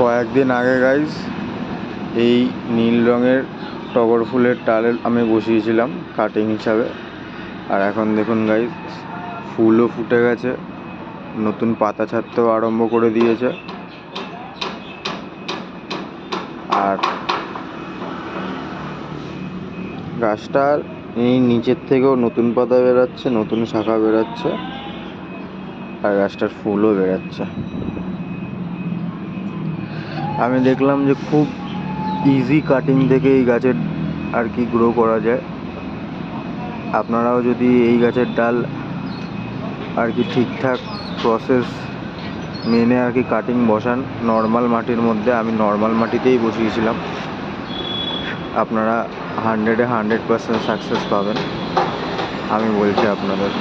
কয়েকদিন আগে গাইজ এই নীল রঙের টগর ফুলের ডালে আমি বসিয়েছিলাম কাটিং হিসাবে। আর এখন দেখুন গাইজ ফুলও ফুটে গেছে, নতুন পাতা ছাড়তেও আরম্ভ করে দিয়েছে। আর গাছটার এই নিচের থেকেও নতুন পাতা বেরাচ্ছে, নতুন শাখা বেরাচ্ছে, আর গাছটার ফুলও বেরাচ্ছে। আমি দেখলাম যে খুব ইজি কাটিং থেকে এই গাছের আর কি গ্রো করা যায়। আপনারাও যদি এই গাছের ডাল আর কি ঠিকঠাক প্রসেস মেনে আর কি কাটিং বসান নর্মাল মাটির মধ্যে, আমি নর্মাল মাটিতেই বসিয়েছিলাম, আপনারা 100% সাকসেস পাবেন, আমি বলছি আপনাদের।